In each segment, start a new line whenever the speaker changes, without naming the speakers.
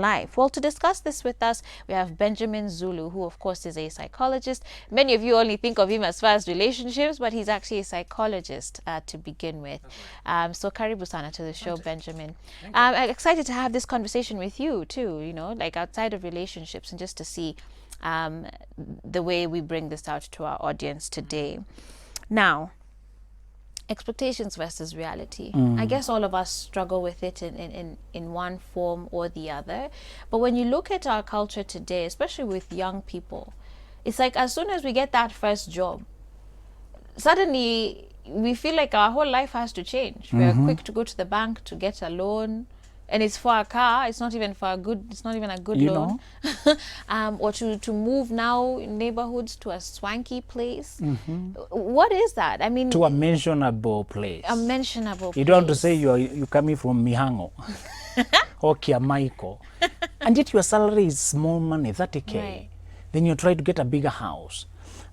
life? Well, to discuss this with us, we have Benjamin Zulu, who of course is a psychologist. Many of you only think of him as far as relationships, but he's actually a psychologist to begin with. So karibu sana to the show, Benjamin. I'm excited to have this conversation with you too, you know, like outside of relationships, and just to see the way we bring this out to our audience today. Now, expectations versus reality. I guess all of us struggle with it in one form or the other. But when you look at our culture today, especially with young people, it's like as soon as we get that first job, suddenly we feel like our whole life has to change. We're quick to go to the bank to get a loan. And it's for a car. It's not even for a good. It's not even a good loan. Or to move now in neighborhoods to a swanky place. What is that? I mean,
to a mentionable place.
A mentionable place.
You don't want to say you're coming from Mihango or Kiamaiko, and yet your salary is small money, 30K.
Right.
Then you try to get a bigger house.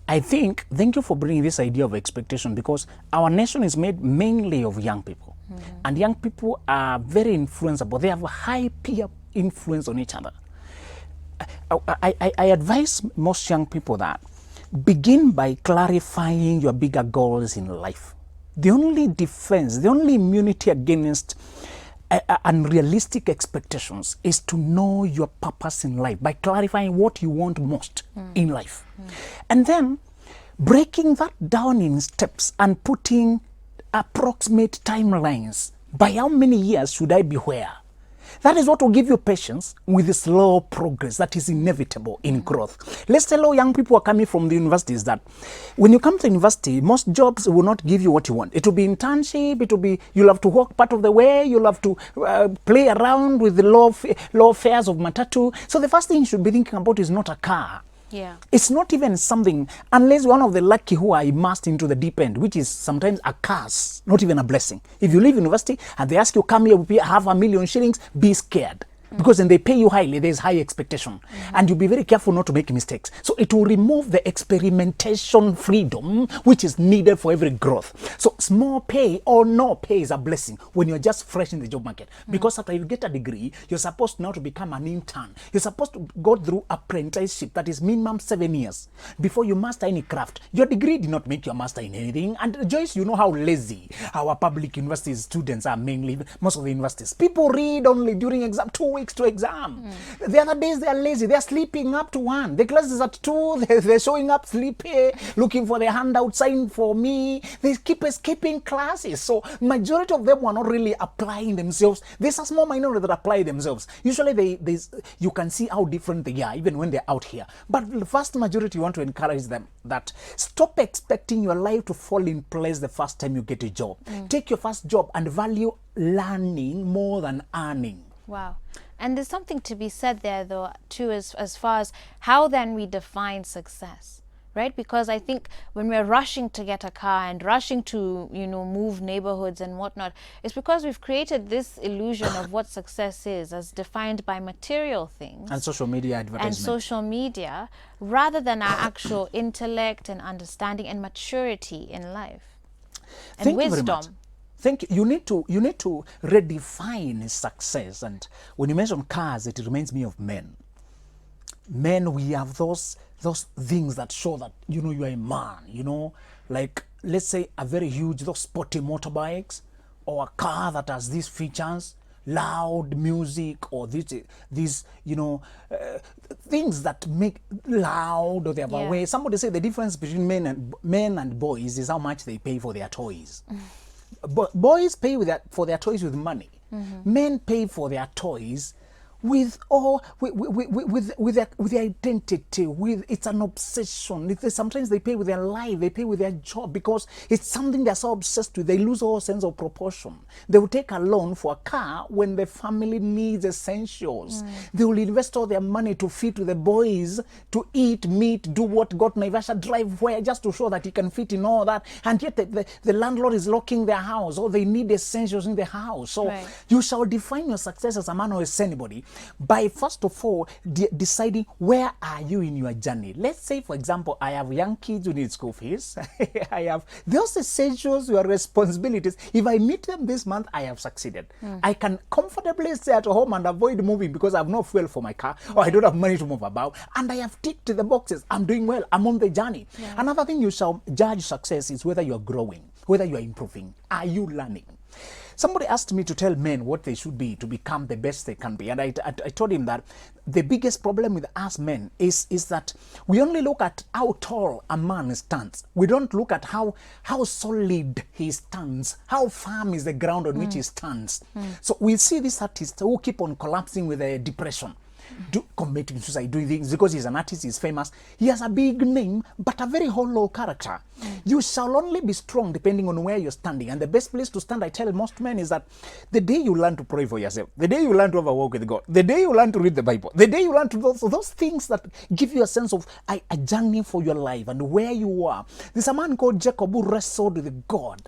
I think, thank you for bringing this idea of expectation, because our nation is made mainly of young people. And young people are very influenceable. They have a high peer influence on each other. I advise most young people that begin by clarifying your bigger goals in life. The only defense, the only immunity against unrealistic expectations is to know your purpose in life by clarifying what you want most in life. And then breaking that down in steps and putting approximate timelines. By how many years should I be where? That is what will give you patience with the slow progress that is inevitable in growth. Let's tell all young people who are coming from the universities that when you come to university, most jobs will not give you what you want. It will be internship, it will be, you'll have to walk part of the way, you'll have to play around with the low fares of matatu. So the first thing you should be thinking about is not a car.
Yeah.
It's not even something, unless one of the lucky who are immersed into the deep end, which is sometimes a curse, not even a blessing. If you leave university and they ask you, come here, we have 1 million shillings, be scared. Because when they pay you highly, there's high expectation. And you'll be very careful not to make mistakes. So it will remove the experimentation freedom which is needed for every growth. So small pay or no pay is a blessing when you're just fresh in the job market. Because after you get a degree, you're supposed now to become an intern. You're supposed to go through apprenticeship that is minimum 7 years before you master any craft. Your degree did not make you a master in anything. And Joyce, you know how lazy our public university students are, mainly most of the universities. People read only during exam 2 weeks to exam. The other days they are lazy. They are sleeping up to 1. The class is at 2. They're showing up sleepy, looking for the handout, sign for me. They keep escaping classes. So majority of them were not really applying themselves. There's a small minority that apply themselves. Usually you can see how different they are even when they're out here. But the vast majority, you want to encourage them that stop expecting your life to fall in place the first time you get a job. Take your first job and value learning more than earning.
Wow. And there's something to be said there, though, too, as far as how then we define success, right? Because I think when we're rushing to get a car and rushing to, you know, move neighborhoods and whatnot, it's because we've created this illusion of what success is as defined by material things.
And social media advertisement.
And social media, rather than our actual intellect and understanding and maturity in life. And
Thank
wisdom.
You very much. Think you need to redefine success. And when you mention cars, it reminds me of men. Men, we have those things that show that, you know, you are a man, you know, like let's say a very huge, those sporty motorbikes, or a car that has these features, loud music, or these you know, things that make loud, or they have a way. Somebody said the difference between men and boys is how much they pay for their toys. Boys pay for their toys with money. Men pay for their toys with their identity. It's an obsession. Sometimes they pay with their life, they pay with their job, because it's something they're so obsessed with. They lose all sense of proportion. They will take a loan for a car when the family needs essentials. They will invest all their money to feed with the boys, to eat meat, do what got Naivasha, drive where, just to show that he can fit in all that. And yet the landlord is locking their house, or they need essentials in the house. So you shall define your success as a man or as anybody by first of all deciding where are you in your journey. Let's say, for example, I have young kids who need school fees. I have those essentials, your responsibilities. If I meet them this month, I have succeeded. I can comfortably stay at home and avoid moving because I have no fuel for my car, or I don't have money to move about, and I have ticked the boxes. I'm doing well. I'm on the journey. Another thing you shall judge success is whether you are growing, whether you are improving. Are you learning? Somebody asked me to tell men what they should be to become the best they can be. And I told him that the biggest problem with us men is that we only look at how tall a man stands. We don't look at how solid he stands, how firm is the ground on which he stands. So we see these artists who keep on collapsing with a depression, committing suicide, doing things because he's an artist, he's famous. He has a big name, but a very hollow character. You shall only be strong depending on where you're standing. And the best place to stand, I tell most men, is that the day you learn to pray for yourself, the day you learn to have a walk with God, the day you learn to read the Bible, the day you learn to do those things that give you a sense of a journey for your life and where you are. There's a man called Jacob who wrestled with God.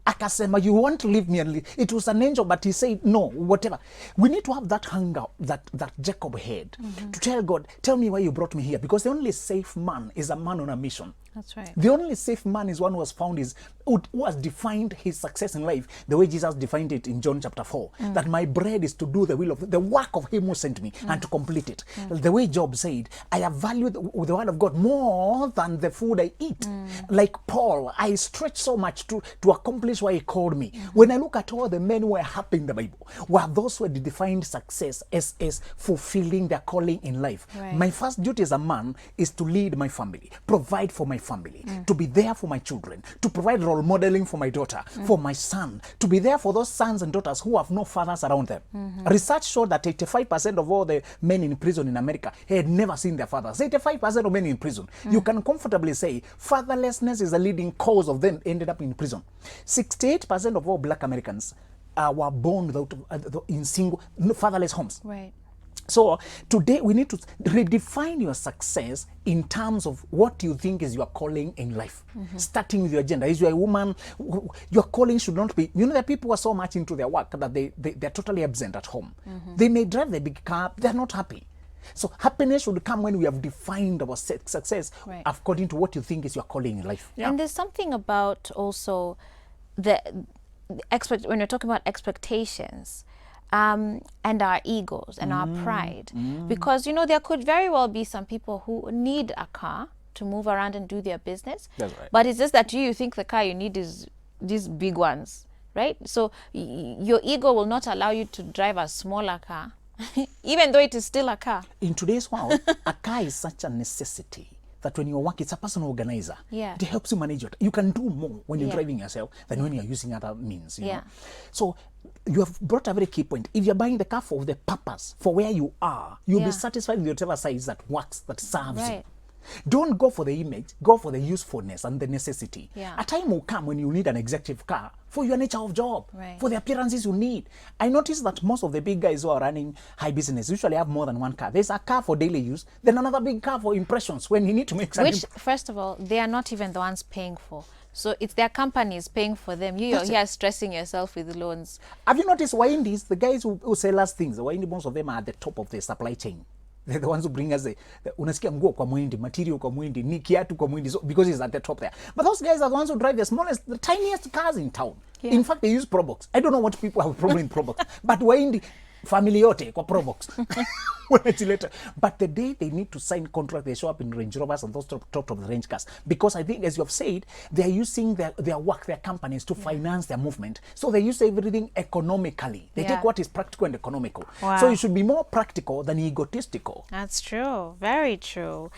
Akasema, you want to leave me and leave. It was an angel, but he said, no, whatever. We need to have that hunger that Jacob had to tell God, tell me why you brought me here. Because the only safe man is a man on a mission.
That's right.
The only safe man is one who has found who has defined his success in life the way Jesus defined it in John chapter 4. That my bread is to do the will of the work of him who sent me and to complete it. The way Job said, I have valued the word of God more than the food I eat. Like Paul, I stretch so much to accomplish why he called me. When I look at all the men who are happy in the Bible, were those who had defined success as fulfilling their calling in life. My first duty as a man is to lead my family, provide for my family, to be there for my children, to provide role modeling for my daughter, for my son, to be there for those sons and daughters who have no fathers around them. Research showed that 85% of all the men in prison in America had never seen their fathers. 85% of men in prison. You can comfortably say fatherlessness is a leading cause of them ended up in prison. 68% of all black Americans were born without in single fatherless homes. So today we need to redefine your success in terms of what you think is your calling in life. Starting with your gender. Is you a woman? Your calling should not be, there are people who are so much into their work that they're totally absent at home. They may drive the big car, they're not happy. So happiness should come when we have defined our success according to what you think is your calling in life.
And there's something about also when you're talking about expectations, and our egos and our pride, because there could very well be some people who need a car to move around and do their business.
That's right.
But it's just that you think the car you need is these big ones, right? So your ego will not allow you to drive a smaller car, even though it is still a car.
In today's world, a car is such a necessity that when you work, it's a personal organizer. It helps you manage it. You can do more when you're driving yourself than when you're using other means. You know? So you have brought a very key point. If you're buying the car for the purpose, for where you are, you'll be satisfied with whatever size that works, that serves you. Don't go for the image, go for the usefulness and the necessity. A time will come when you need an executive car for your nature of job, for the appearances you need. I noticed that most of the big guys who are running high business usually have more than one car. There's a car for daily use, then another big car for impressions when you need to make something.
Which, first of all, they are not even the ones paying for. So it's their companies paying for them. You're here stressing yourself with loans.
Have you noticed Waindis, the guys who sell us things, the Waindi, most of them are at the top of the supply chain. They're the ones who bring us unasikia nguo kwa mwindi, material kwa mwindi, ni kiatu kwa mwindi, so, because it's at the top there. But those guys are the ones who drive the smallest, the tiniest cars in town. In fact, they use Probox. I don't know what people have a problem in Probox, but Waindi, family yote kwa Probox. But the day they need to sign contract, they show up in Range Rovers and those top of the range cars. Because I think, as you have said, they're using their work, their companies to finance their movement. So they use everything economically. They take what is practical and economical. So you should be more practical than egotistical.
That's true. Very true.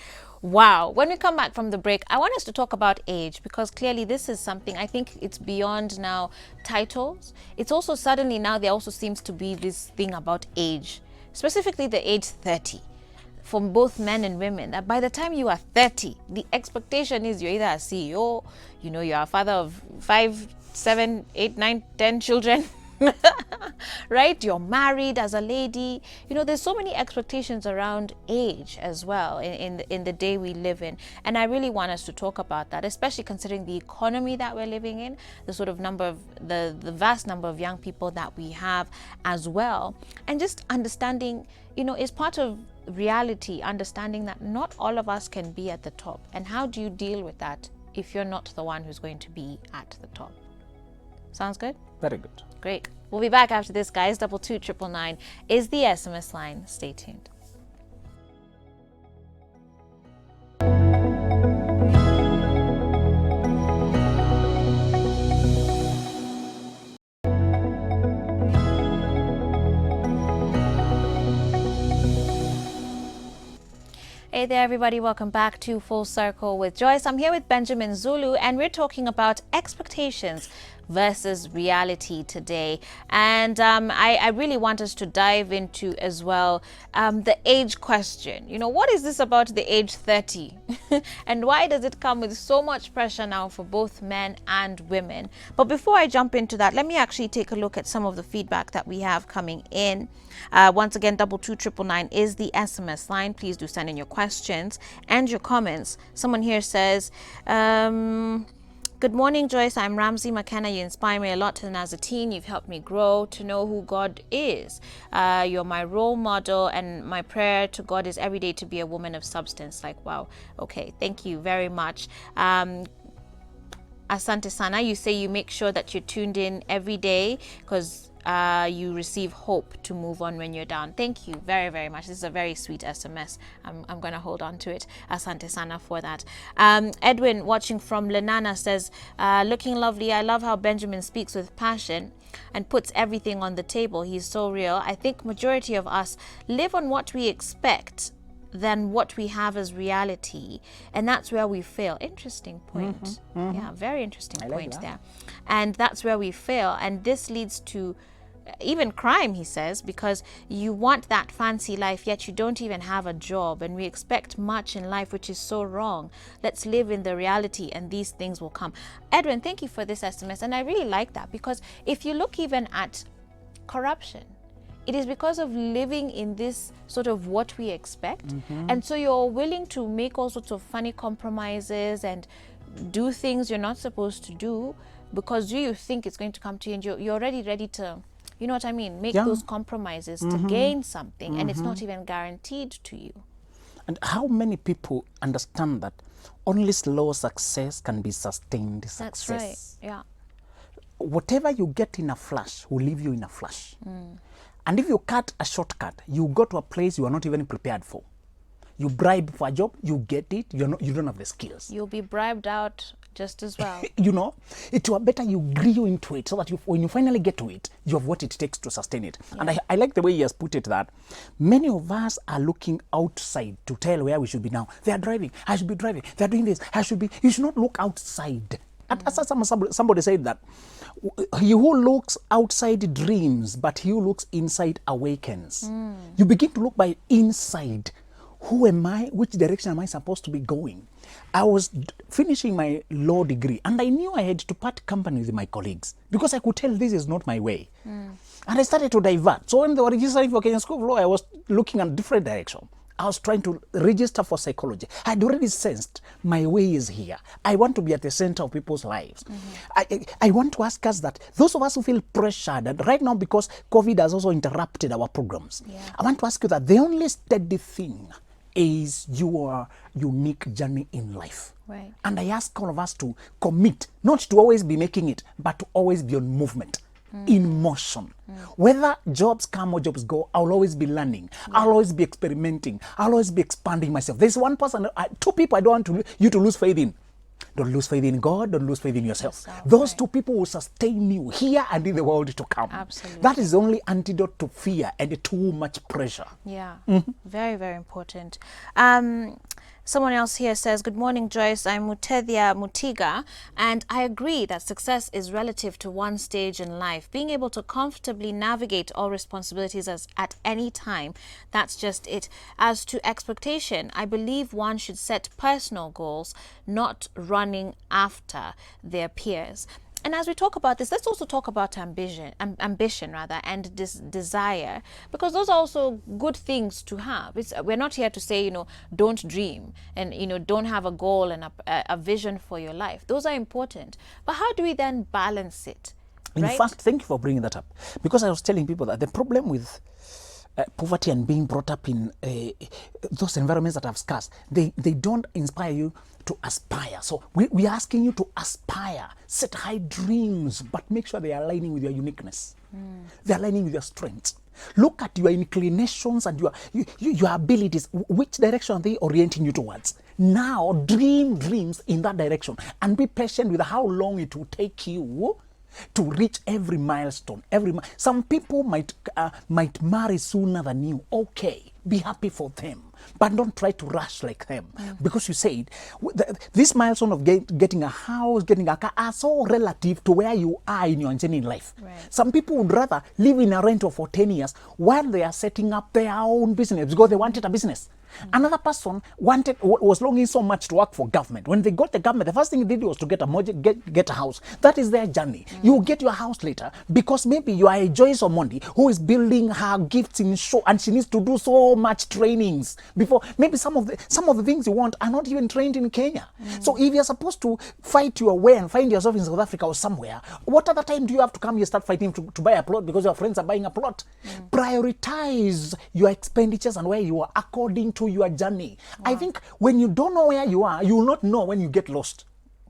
Wow. When we come back from the break, I want us to talk about age, because clearly this is something, I think it's beyond now titles. It's also suddenly now there also seems to be this thing about age, specifically the age 30, for both men and women, that by the time you are 30, the expectation is you're either a CEO, you're a father of 5, 7, 8, 9, 10 children, right? You're married as a lady. You know, there's so many expectations around age as well in the day we live in. And I really want us to talk about that, especially considering the economy that we're living in, the sort of number of the vast number of young people that we have as well. And just understanding, you know, is part of reality, understanding that not all of us can be at the top. And how do you deal with that if you're not the one who's going to be at the top? Sounds good?
Very good.
Great. We'll be back after this, guys. 22999 is the SMS line. Stay tuned. Hey there, everybody. Welcome back to Full Circle with Joyce. I'm here with Benjamin Zulu, and we're talking about expectations versus reality today. And I really want us to dive into as well the age question. You know, what is this about the age 30? And why does it come with so much pressure now for both men and women? But before I jump into that, let me actually take a look at some of the feedback that we have coming in. Once again, 22999 is the SMS line. Please do send in your questions and your comments. Someone here says, good morning, Joyce. I'm Ramsey McKenna. You inspire me a lot, and as a teen, you've helped me grow to know who God is. You're my role model, and my prayer to God is every day to be a woman of substance. Like, wow. Okay, thank you very much. Asante Sana, you say you make sure that you're tuned in every day because you receive hope to move on when you're down. Thank you very, very much. This is a very sweet SMS. I'm going to hold on to it. Asante Sana for that. Edwin, watching from Lenana, says, looking lovely. I love how Benjamin speaks with passion and puts everything on the table. He's so real. I think majority of us live on what we expect than what we have as reality, and that's where we fail. Interesting point. Yeah, very interesting point there. And that's where we fail, and this leads to even crime, he says, because you want that fancy life, yet you don't even have a job, and we expect much in life, which is so wrong. Let's live in the reality, and these things will come. Edwin, thank you for this SMS, and I really like that, because if you look even at corruption, it is because of living in this sort of what we expect. And so you're willing to make all sorts of funny compromises and do things you're not supposed to do because you think it's going to come to you, and you're already ready to, you know what I mean, make those compromises to gain something, and it's not even guaranteed to you.
And how many people understand that only slow success can be sustained success?
That's right, yeah.
Whatever you get in a flash will leave you in a flash. And if you cut a shortcut, you go to a place you are not even prepared for. You bribe for a job, you get it, you don't have the skills.
You'll be bribed out just as well.
You know, it will better you grew into it so that when you finally get to it, you have what it takes to sustain it. Yeah. And I like the way he has put it, that many of us are looking outside to tell where we should be now. They are driving, I should be driving. They are doing this, I should be. You should not look outside. Somebody said that he who looks outside dreams, but he who looks inside awakens. You begin to look by inside. Who am I? Which direction am I supposed to be going? I was finishing my law degree, and I knew I had to part company with my colleagues because I could tell this is not my way. And I started to divert. So when they were registering for Kenya School of Law, I was looking at different direction. I was trying to register for psychology. I had already sensed my way is here. I want to be at the center of people's lives. I want to ask us that, those of us who feel pressured, and right now because COVID has also interrupted our programs, I want to ask you that the only steady thing is your unique journey in life.
Right.
And I ask all of us to commit, not to always be making it, but to always be on movement. In motion. Whether jobs come or jobs go, I'll always be learning. I'll always be experimenting. I'll always be expanding myself. There's one person, two people I don't want you to lose faith in. Don't lose faith in God, don't lose faith in yourself. Those two people will sustain you here and in the world to come.
Absolutely.
That is the only antidote to fear and too much pressure.
Yeah, very, very important. Someone else here says, good morning, Joyce. I'm Mutethia Mutiga, and I agree that success is relative to one stage in life. Being able to comfortably navigate all responsibilities at any time, that's just it. As to expectation, I believe one should set personal goals, not running after their peers. And as we talk about this, let's also talk about ambition rather, and this desire, because those are also good things to have. We're not here to say, don't dream and, don't have a goal and a vision for your life. Those are important. But how do we then balance it?
In fact, thank you for bringing that up, because I was telling people that the problem with poverty and being brought up in those environments that have scars, they don't inspire you to aspire. So we're asking you to aspire, set high dreams, but make sure they are aligning with your uniqueness. They're aligning with your strengths. Look at your inclinations and your abilities. Which direction are they orienting you towards? Now dream dreams in that direction and be patient with how long it will take you to reach every milestone. Some people might marry sooner than you. Okay, be happy for them, but don't try to rush like them, because you said this milestone of getting a house, getting a car are so relative to where you are in your journey in life.
Right.
Some people would rather live in a rental for 10 years while they are setting up their own business because they wanted a business. Another person was longing so much to work for government. When they got the government, the first thing they did was to get a mortgage, get a house. That is their journey. You get your house later because maybe you are a Joyce Omondi who is building her gifts in show, and she needs to do so much trainings before. Maybe some of the things you want are not even trained in Kenya. So if you're supposed to fight your way and find yourself in South Africa or somewhere, what other time do you have to come here start fighting to buy a plot because your friends are buying a plot? Prioritize your expenditures and where you are according to your journey. I think when you don't know where you are, you will not know when you get lost.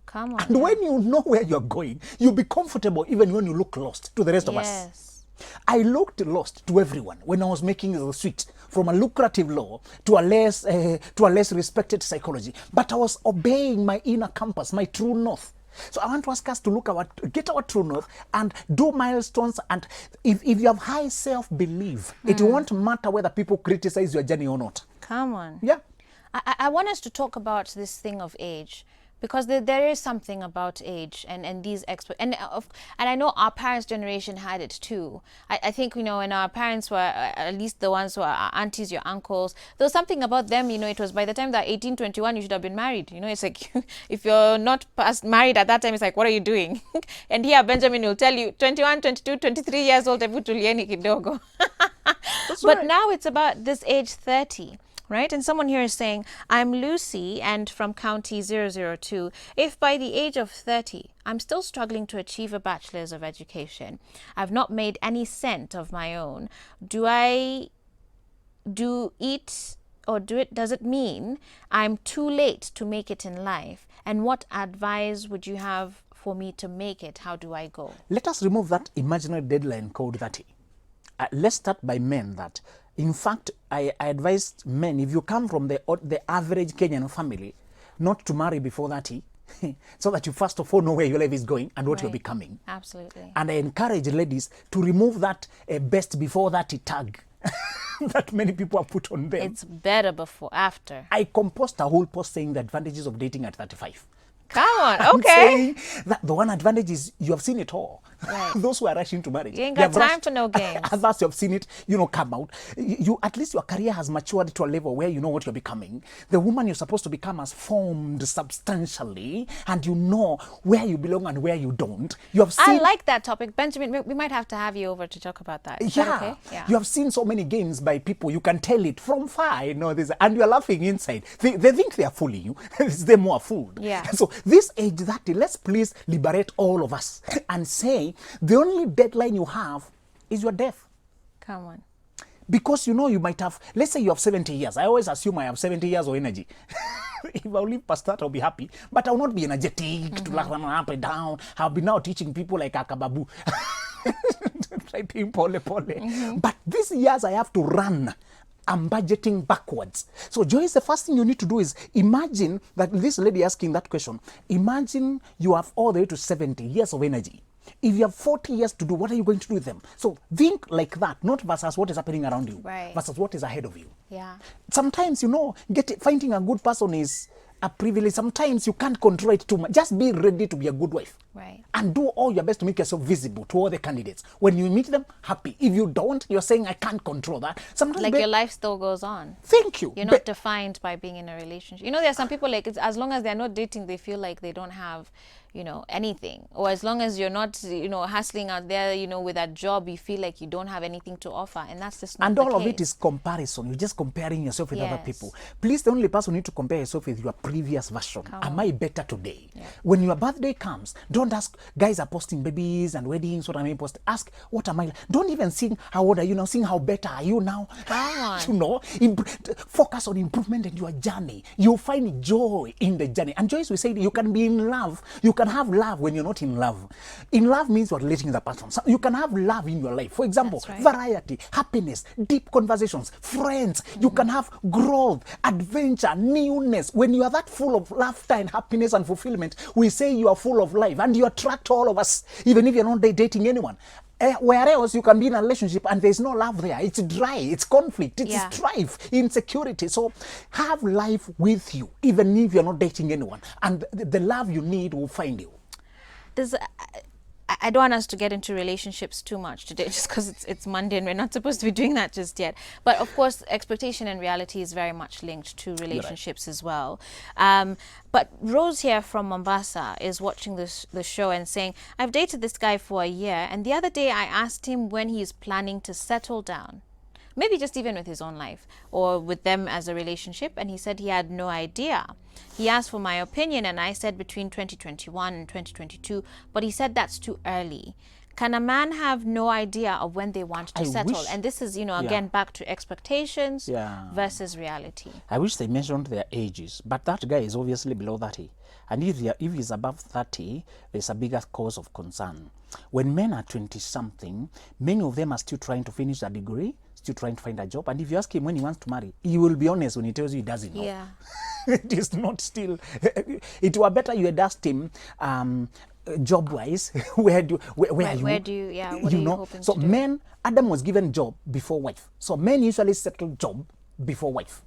Come on.
And when you know where you're going, you'll be comfortable even when you look lost to the rest of us. I looked lost to everyone when I was making the switch from a lucrative law to a less respected psychology. But I was obeying my inner compass, my true north. So I want to ask us to get our true north and do milestones. And if you have high self-belief, it won't matter whether people criticize your journey or not.
Come on.
Yeah.
I want us to talk about this thing of age, because there is something about age and these and I know our parents' generation had it too. I think, when our parents were, at least the ones who are our aunties, your uncles, there was something about them, it was by the time they're 18, 21, you should have been married. It's like, if you're not married at that time, it's like, what are you doing? And here Benjamin will tell you, 21, 22, 23 years old, hebu tulieni kidogo. But now it's about this age 30. Right? And someone here is saying, I'm Lucy and from county 002. If by the age of 30, I'm still struggling to achieve a bachelor's of education, I've not made any cent of my own, does it mean I'm too late to make it in life? And what advice would you have for me to make it? How do I go?
Let us remove that imaginary deadline called 30. Let's start by men that, in fact, I advised men, if you come from the average Kenyan family, not to marry before 30, so that you first of all know where your life is going and what you're becoming.
Absolutely.
And I encourage ladies to remove that best before 30 tag that many people have put on them.
It's better before, after.
I composed a whole post saying the advantages of dating at 35.
Come on,
I'm
okay.
saying that the one advantage is you have seen it all.
Right.
Those who are rushing to marriage.
You ain't got time for no games.
Others, you have seen it, come out. You at least your career has matured to a level where you know what you're becoming. The woman you're supposed to become has formed substantially, and you know where you belong and where you don't. You have seen.
I like that topic, Benjamin. We might have to have you over to talk about that. Is that okay? Yeah.
You have seen so many games by people. You can tell it from far. This, and you're laughing inside. They think they are fooling you. It's them who are fooled.
Yeah.
So this age 30, let's please liberate all of us and say the only deadline you have is your death.
Come on.
Because you might have, let's say you have 70 years. I always assume I have 70 years of energy. If I live past that, I'll be happy. But I will not be energetic to run up and down. I'll be now teaching people like Akababu. Typing pole. But these years I have to run. I'm budgeting backwards. So Joyce, the first thing you need to do is imagine that this lady asking that question. Imagine you have all the way to 70 years of energy. If you have 40 years to do, what are you going to do with them? So think like that, not versus what is happening around you, versus what is ahead of you.
Yeah.
Sometimes, finding a good person is a privilege. Sometimes you can't control it too much. Just be ready to be a good wife.
Right.
And do all your best to make yourself visible to all the candidates. When you meet them, happy. If you don't, you're saying, I can't control that. Sometimes,
Like your life still goes on.
thank you.
You're not defined by being in a relationship. You know, there are some people like it's, as long as they're not dating, they feel like they don't have, you know, anything. Or as long as you're not, you know, hustling out there, you know, with that job, you feel like you don't have anything to offer, and that's just not
And
the
all of
case.
it is comparison. You're just comparing yourself with other
Yes.
people. Please, the only person you need to compare yourself with your previous version.
Come
Am
on.
I better today?
Yeah.
When your birthday comes, don't ask, guys are posting babies and weddings, what am I posting? Ask, what am I? Don't even sing, how old are you now? Sing, how better are you now?
Come on.
You know, focus on improvement in your journey. You'll find joy in the journey. And Joyce, we said you can be in love. You can have love when you're not in love. In love means you're relating with the person. So you can have love in your life. For example,
That's right.
variety, happiness, deep conversations, friends. You can have growth, adventure, newness. When you are that full of laughter and happiness and fulfillment, we say you are full of life and you attract all of us, even if you're not dating anyone. Where else you can be in a relationship and there's no love there. It's dry, it's conflict, it's
Yeah.
strife, insecurity. So have life with you, even if you're not dating anyone. And the love you need will find you.
There's I don't want us to get into relationships too much today, just because it's Monday and we're not supposed to be doing that just yet. But of course, expectation and reality is very much linked to relationships as well. But Rose here from Mombasa is watching the show and saying, I've dated this guy for a year, and the other day I asked him when he's planning to settle down. Maybe just even with his own life or with them as a relationship, and he said he had no idea. He asked for my opinion and I said between 2021 and 2022, but he said that's too early. Can a man have no idea of when they want to settle?
wish-
And this is, you know, again, back to expectations versus reality.
I wish they mentioned their ages, but that guy is obviously below 30. And if he's above 30, there's a bigger cause of concern. When men are 20-something, many of them are still trying to finish a degree, still trying to find a job. And if you ask him when he wants to marry, he will be honest when he tells you he doesn't know.
Yeah.
It is not still. It were better you had asked him, job-wise, where do you,
What are you hoping
so
to do?
men, Adam was given job before wife. So men usually settle job before wife.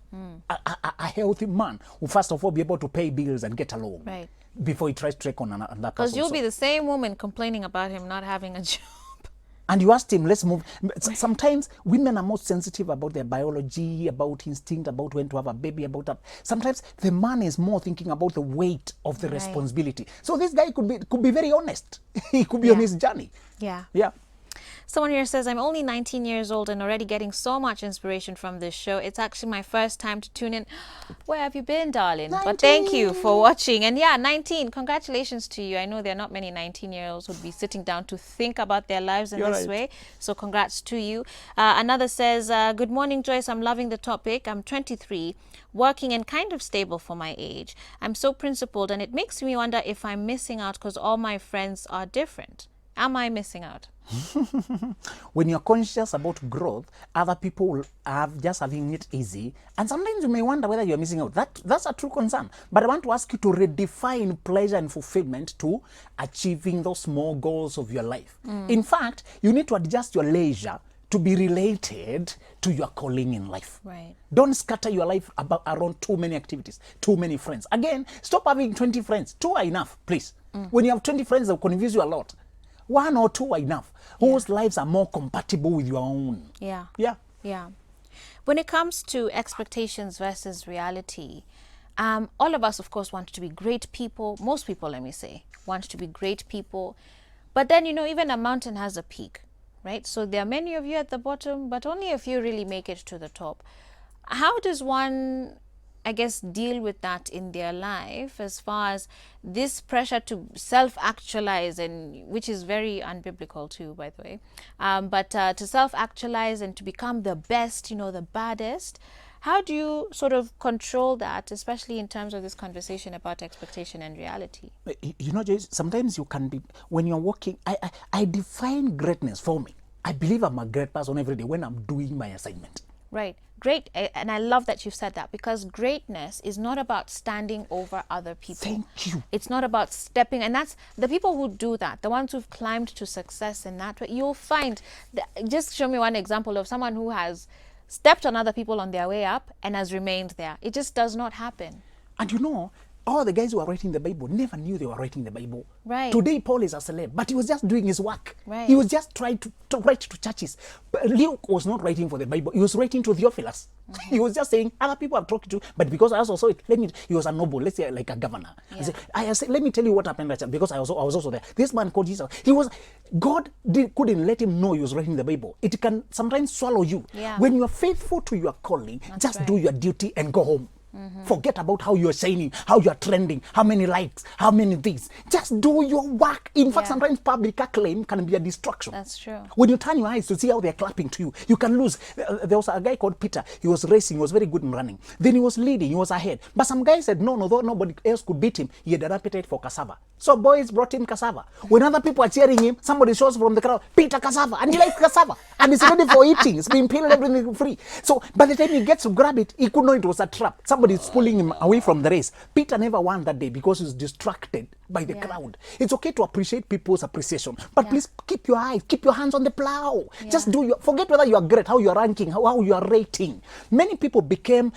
A healthy man will first of all be able to pay bills and get along.
Right.
Before he tries to take on another person.
Because you'll be the same woman complaining about him not having a job.
And you asked him, let's move. Sometimes women are more sensitive about their biology, about instinct, about when to have a baby, about that. Sometimes the man is more thinking about the weight of the responsibility. So this guy could be very honest. He could be on his journey.
Yeah.
Yeah.
Someone here says, I'm only 19 years old and already getting so much inspiration from this show. It's actually my first time to tune in. Where have you been, darling?
19.
But thank you for watching. And yeah, 19. Congratulations to you. I know there are not many 19-year-olds who would be sitting down to think about their lives in this way. So congrats to you. Another says, good morning, Joyce. I'm loving the topic. I'm 23, working and kind of stable for my age. I'm so principled, and it makes me wonder if I'm missing out because all my friends are different. Am I missing out?
When you're conscious about growth, other people are just having it easy. And sometimes you may wonder whether you're missing out. That's a true concern. But I want to ask you to redefine pleasure and fulfillment to achieving those small goals of your life. In fact, you need to adjust your leisure to be related to your calling in life.
Right.
Don't scatter your life around too many activities, too many friends. Again, stop having 20 friends. 2 are enough, please. When you have 20 friends, they'll confuse you a lot. 1 or 2 are enough. Whose lives are more compatible with your own.
Yeah.
Yeah.
Yeah. When it comes to expectations versus reality, all of us, of course, want to be great people. Most people, let me say, want to be great people. But then, you know, even a mountain has a peak, right? So there are many of you at the bottom, but only a few really make it to the top. How does one, I guess, deal with that in their life as far as this pressure to self-actualize, and which is very unbiblical too, by the way, but to self-actualize and to become the best, you know, the baddest? How do you sort of control that, especially in terms of this conversation about expectation and reality?
You know, Joyce, sometimes you can be, when you're working, I define greatness for me. I believe I'm a great person every day when I'm doing my assignment.
Right. Great. And I love that you've said that, because greatness is not about standing over other people.
Thank you.
It's not about stepping. And that's the people who do that, the ones who've climbed to success in that way. You'll find, just show me one example of someone who has stepped on other people on their way up and has remained there. It just does not happen.
And you know, all the guys who are writing the Bible never knew they were writing the Bible.
Right.
Today, Paul is a celeb, but he was just doing his work.
Right.
He was just trying to write to churches. But Luke was not writing for the Bible. He was writing to Theophilus. He was just saying, other people have talked to, but because I also saw it, he was a noble, let's say like a governor.
Yeah.
I said, let me tell you what happened, because I was also there. This man called Jesus. God couldn't let him know he was writing the Bible. It can sometimes swallow you.
Yeah.
When you are faithful to your calling, just do your duty and go home. Forget about how you're shining, how you're trending, how many likes, how many things. Just do your work. In fact, sometimes public acclaim can be a distraction.
That's true.
When you turn your eyes to see how they're clapping to you, you can lose. There was a guy called Peter. He was racing. He was very good in running. Then he was leading. He was ahead. But some guy said, no, though nobody else could beat him, he had an appetite for cassava. So boys brought him cassava. When other people are cheering him, somebody shows from the crowd, Peter cassava. And he likes cassava. And it's ready for eating. It's been peeled, everything free. So by the time he gets to grab it, he could know it was a trap. Somebody is pulling him away from the race. Peter never won that day because he was distracted by the crowd. It's okay to appreciate people's appreciation, but please keep your eyes, keep your hands on the plow. Just forget whether you are great, how you are ranking, how you are rating. Many people became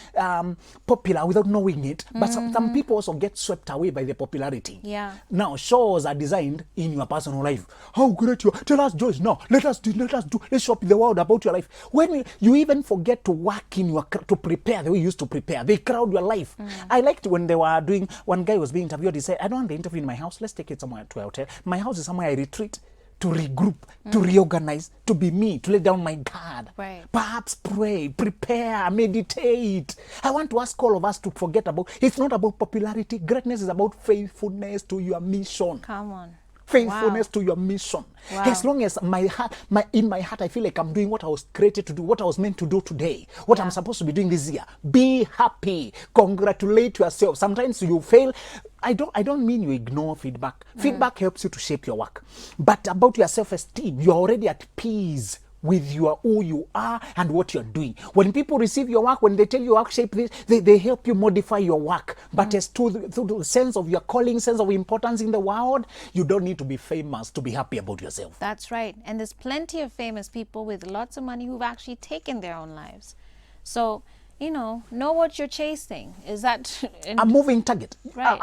popular without knowing it, but some people also get swept away by the popularity.
Yeah.
Now, shows are designed in your personal life. How great you are. Tell us, Joyce, now. Let's show up the world about your life. When you even forget to work in to prepare the way you used to prepare, they crowd your life. I liked when they were doing, one guy was being interviewed, he said, I don't want the interview in my house, let's take it somewhere to a hotel. My house is somewhere I retreat, to regroup, to reorganize, to be me, to lay down my guard.
Right.
Perhaps pray, prepare, meditate. I want to ask all of us to forget about, it's not about popularity. Greatness is about faithfulness to your mission.
Come on.
Faithfulness to your mission.
Wow.
As long as in my heart, I feel like I'm doing what I was created to do, what I was meant to do today, what I'm supposed to be doing this year. Be happy. Congratulate yourself. Sometimes you fail. I don't mean you ignore feedback. Feedback helps you to shape your work. But about your self-esteem, you're already at peace with who you are and what you're doing. When people receive your work, when they tell you work shape this, they help you modify your work. But as to the sense of your calling, sense of importance in the world, you don't need to be famous to be happy about yourself.
That's right. And there's plenty of famous people with lots of money who've actually taken their own lives. So, know what you're chasing. Is that
a moving target?
Right.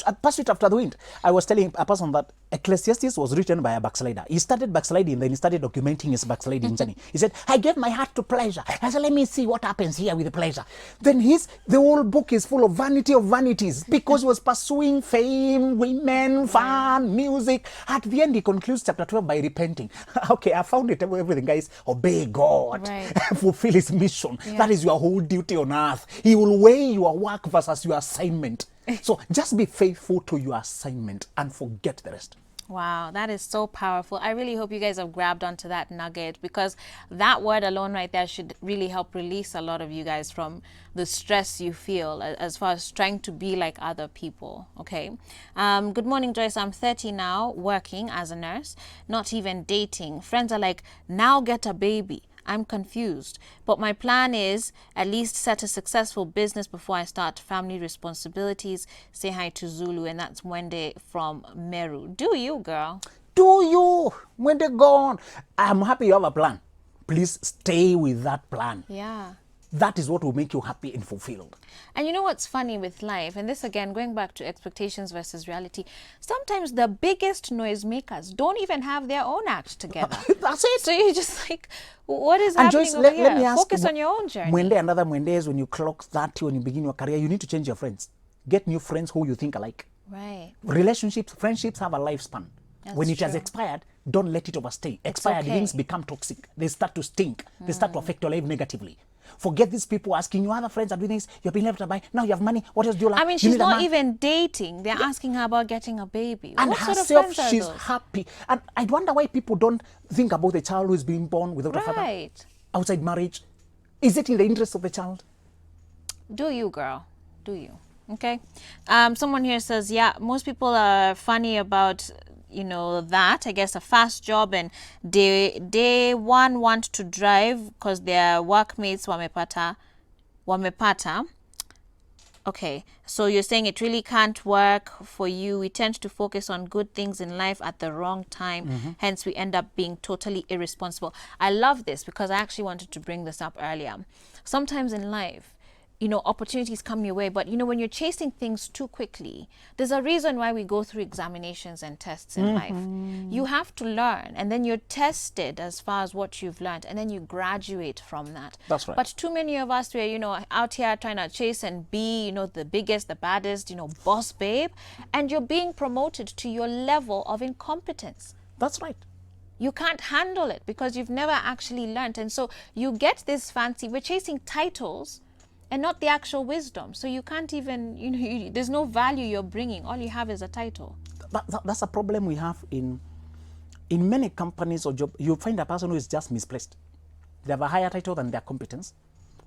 A pursuit after the wind. I was telling a person that Ecclesiastes was written by a backslider. He started backsliding, then he started documenting his backsliding journey. He said, I gave my heart to pleasure. I said, let me see what happens here with the pleasure. Then the whole book is full of vanity of vanities because he was pursuing fame, women, fun, music. At the end, he concludes chapter 12 by repenting. Okay, I found it, everything, guys. Obey God.
Right.
Fulfill his mission. That is your whole duty on earth. He will weigh your work versus your assignment. So just be faithful to your assignment and forget the rest.
Wow, that is so powerful. I really hope you guys have grabbed onto that nugget, because that word alone right there should really help release a lot of you guys from the stress you feel as far as trying to be like other people. Okay. Good morning, Joyce. I'm 30 now, working as a nurse, not even dating. Friends are like, now get a baby. I'm confused, but my plan is at least set a successful business before I start family responsibilities. Say hi to Zulu, and that's Wende from Meru. Do you, girl?
Do you? Wende gone. I'm happy you have a plan. Please stay with that plan.
Yeah.
That is what will make you happy and fulfilled.
And you know what's funny with life, and this again, going back to expectations versus reality, sometimes the biggest noisemakers don't even have their own act together.
That's it.
So you're just like, what is
And
happening
Joyce,
over here?
let me ask,
Focus on your own journey.
Another Mwende is when you clock 30, when you begin your career, you need to change your friends. Get new friends who you think alike.
Right.
Relationships, friendships have a lifespan.
That's
when it has
true.
expired, don't let it overstay. Expired
okay.
things become toxic. They start to stink. They start to affect your life negatively. Forget these people asking you, other friends are doing this, you've been left by, now you have money, what else do you like?
I mean, she's not even dating. They're asking her about getting a baby.
And
what
herself,
sort of friends
she's
are those?
happy. And I wonder why people don't think about the child who is being born without a father.
Right.
Outside marriage. Is it in the interest of the child?
Do you, girl? Do you? Okay. Someone here says, yeah, most people are funny about, that, I guess, a fast job, and day one want to drive because their workmates wamepata. Okay, so you're saying it really can't work for you. We tend to focus on good things in life at the wrong time. Hence, we end up being totally irresponsible. I love this because I actually wanted to bring this up earlier. Sometimes in life, opportunities come your way. But, when you're chasing things too quickly, there's a reason why we go through examinations and tests in life. You have to learn, and then you're tested as far as what you've learned, and then you graduate from that.
That's right.
But too many of us, we're, out here trying to chase and be, the biggest, the baddest, boss babe, and you're being promoted to your level of incompetence.
That's right.
You can't handle it because you've never actually learned. And so you get this fancy, we're chasing titles and not the actual wisdom. So you can't even, there's no value you're bringing. All you have is a title.
That's a problem we have in many companies or jobs. You find a person who is just misplaced. They have a higher title than their competence,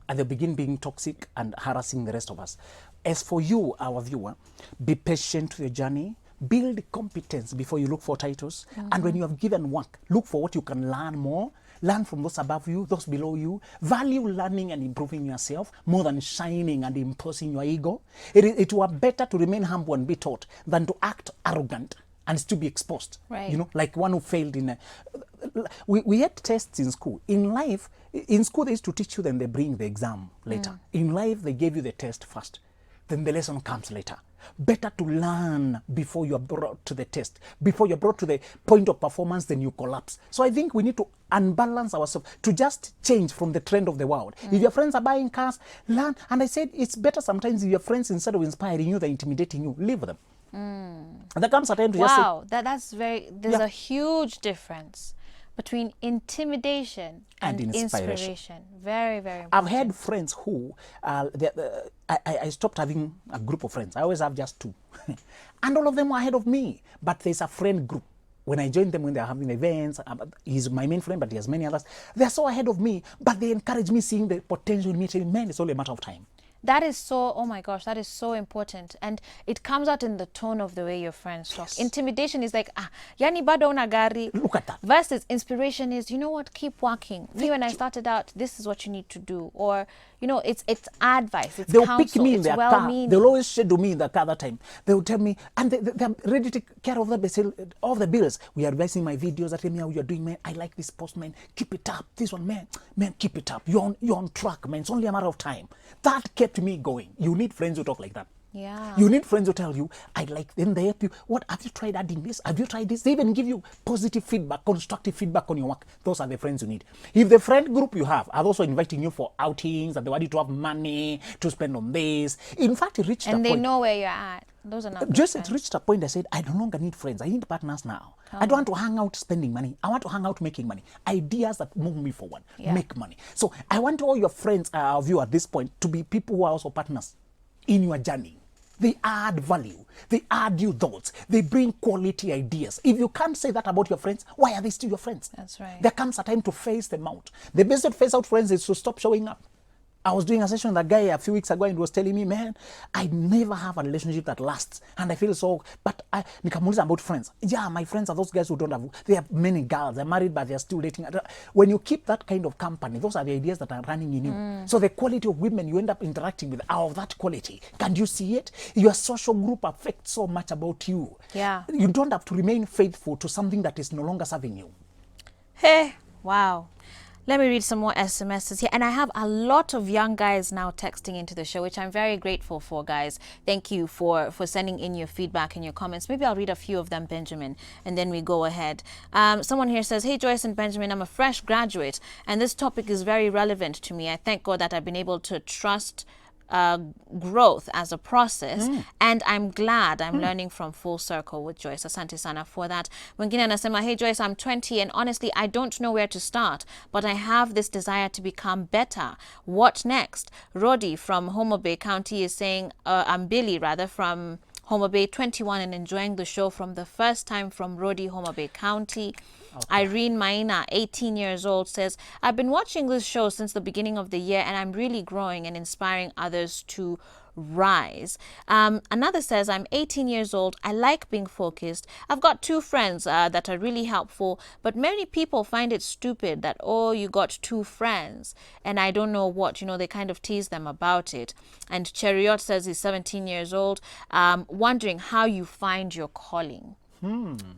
and they begin being toxic and harassing the rest of us. As for you, our viewer, be patient with your journey. Build competence before you look for titles. And when you have given work, look for what you can learn more. Learn from those above you, those below you. Value learning and improving yourself more than shining and imposing your ego. It were better to remain humble and be taught than to act arrogant and still be exposed.
Right.
Like one who failed in we had tests in school. In life, in school they used to teach you, then they bring the exam later. In life, they gave you the test first. Then the lesson comes later. Better to learn before you're brought to the test. Before you're brought to the point of performance, then you collapse. So I think we need to unbalance ourselves, to just change from the trend of the world. If your friends are buying cars, learn. And I said, it's better sometimes if your friends, instead of inspiring you, they're intimidating you, leave them. And there comes a time to just say...
Wow, there's a huge difference between intimidation and inspiration. Very, very important.
I've had friends who, I stopped having a group of friends. I always have just two. And all of them were ahead of me. But there's a friend group. When I join them, when they're having events, he's my main friend, but he has many others. They're so ahead of me, but they encourage me, seeing the potential in me, telling, man, it's only a matter of time.
That is so, oh my gosh, that is so important. And it comes out in the tone of the way your friends talk. Yes. Intimidation is like, yani bado una gari.
Look at that.
Versus inspiration is, you know what, keep working. Me, when I started out, this is what you need to do. Or, it's advice, it's
They'll
counsel,
pick me in their car. They'll always schedule me in the car that time. They'll tell me, and they're ready to take care of all the bills. We are advising my videos, that tell me how you're doing, man. I like this post, man. Keep it up. This one, man, keep it up. You're on track, man. It's only a matter of time. That kept me going. You need friends who talk like that.
Yeah.
You need friends who tell you, I like them, they help you. What, have you tried adding this? Have you tried this? They even give you positive feedback, constructive feedback on your work. Those are the friends you need. If the friend group you have are also inviting you for outings, and they want you to have money to spend on this, in fact, it reached a point.
And they know where you're at. Those are not
just it reached a point I said, I no longer need friends. I need partners now. I don't want to hang out spending money. I want to hang out making money. Ideas that move me forward, make money. So I want all your friends of you at this point to be people who are also partners in your journey. They add value. They add you thoughts. They bring quality ideas. If you can't say that about your friends, why are they still your friends?
That's right.
There comes a time to phase them out. The best way to phase out friends is to stop showing up. I was doing a session with a guy a few weeks ago, and he was telling me, man, I never have a relationship that lasts. And I feel so, but nikamuuliza about friends. Yeah, my friends are those guys who don't have, they have many girls, they're married, but they're still dating. When you keep that kind of company, those are the ideas that are running in you. So the quality of women you end up interacting with are of that quality. Can you see it? Your social group affects so much about you.
Yeah.
You don't have to remain faithful to something that is no longer serving you.
Hey, wow. Let me read some more SMSs here. And I have a lot of young guys now texting into the show, which I'm very grateful for, guys. Thank you for sending in your feedback and your comments. Maybe I'll read a few of them, Benjamin, and then we go ahead. Someone here says, hey, Joyce and Benjamin, I'm a fresh graduate, and this topic is very relevant to me. I thank God that I've been able to trust growth as a process, and I'm glad I'm learning from full circle with Joyce. Asante sana for that. Mwingine anasema, hey Joyce, I'm 20 and honestly I don't know where to start, but I have this desire to become better. What next? Rodi from Homo Bay County is saying, I'm Billy rather from Homo Bay, 21 and enjoying the show from the first time from Rodi, Homo Bay County. Okay. Irene Maina, 18 years old, says, I've been watching this show since the beginning of the year and I'm really growing and inspiring others to rise. Another says, I'm 18 years old. I like being focused. I've got two friends that are really helpful, but many people find it stupid that, oh, you got two friends. And I don't know what, they kind of tease them about it. And Cheriot says he's 17 years old, wondering how you find your calling.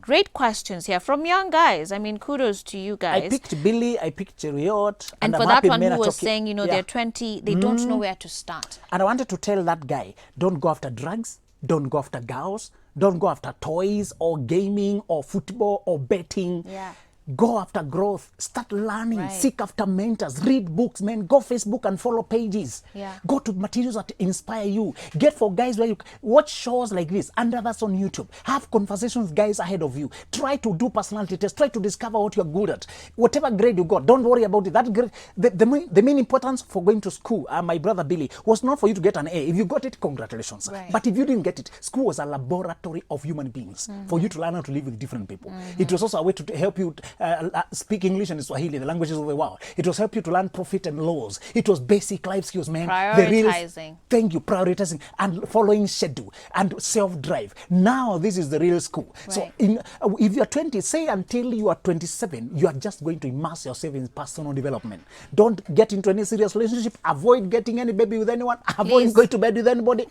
Great questions here from young guys. I mean, kudos to you guys.
I picked Billy, I picked Riot.
And
I'm
for that
happy
one
men
who
are
was
talking-
saying, you know,
Yeah.
they're 20, they don't know where to start.
And I wanted to tell that guy, don't go after drugs, don't go after girls, don't go after toys or gaming or football or betting.
Yeah.
Go after growth, start learning,
Right.
seek after mentors, read books, man. Go Facebook and follow pages.
Yeah.
Go to materials that inspire you. Get for guys where you watch shows like this and others on YouTube. Have conversations with guys ahead of you. Try to do personality tests. Try to discover what you're good at. Whatever grade you got, don't worry about it. That grade, the main importance for going to school, my brother Billy, was not for you to get an A. If you got it, congratulations.
Right.
But if you didn't get it, school was a laboratory of human beings for you to learn how to live with different people. It was also a way to help you speak English and Swahili, the languages of the world. It was help you to learn profit and laws. It was basic life skills, man.
Prioritizing.
Thank you, prioritizing and following schedule and self-drive. Now this is the real school. So
Right.
if you're 20, say until you are 27, you are just going to immerse yourself in personal development. Don't get into any serious relationship. Avoid getting any baby with anyone. Avoid
Please.
going to bed with anybody.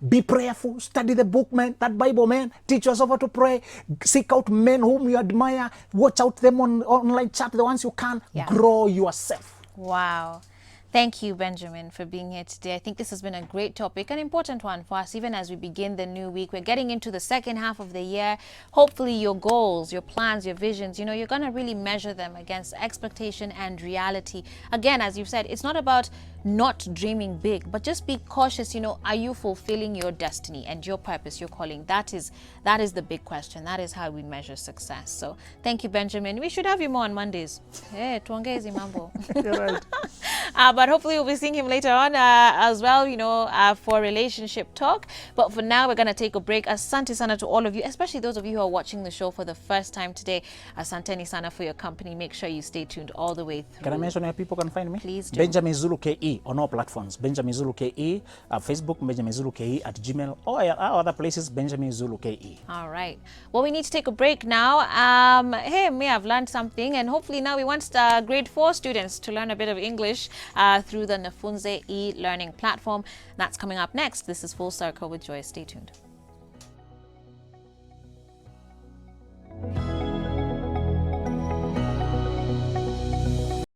Be prayerful. Study the book, man. That Bible, man. Teach yourself how to pray. Seek out men whom you admire. Watch out them on online chat, the ones you can.
Yeah.
Grow yourself.
Wow. Thank you, Benjamin, for being here today. I think this has been a great topic, an important one for us, even as we begin the new week. We're getting into the second half of the year. Hopefully your goals, your plans, your visions, you know, you're going to really measure them against expectation and reality. Again, as you've said, it's not about not dreaming big, but just be cautious. You know, are you fulfilling your destiny and your purpose, your calling? That is the big question. That is how we measure success. So thank you, Benjamin. We should have you more on Mondays. Hey, tuongeze mambo.
You're right.
But hopefully we'll be seeing him later on as well, you know, for relationship talk. But for now, we're going to take a break. Asante sana to all of you, especially those of you who are watching the show for the first time today. Asante sana for your company. Make sure you stay tuned all the way through.
Can I mention where people can find me?
Please do.
Benjamin Zulu KE on all platforms. Benjamin Zulu KE at Facebook, Benjamin Zulu KE at Gmail, or other places, Benjamin Zulu KE.
All right. Well, we need to take a break now. Hey, may have learned something, and hopefully now we want grade 4 students to learn a bit of English through the Nafunze e-learning platform. That's coming up next. This is Full Circle with Joy. Stay tuned.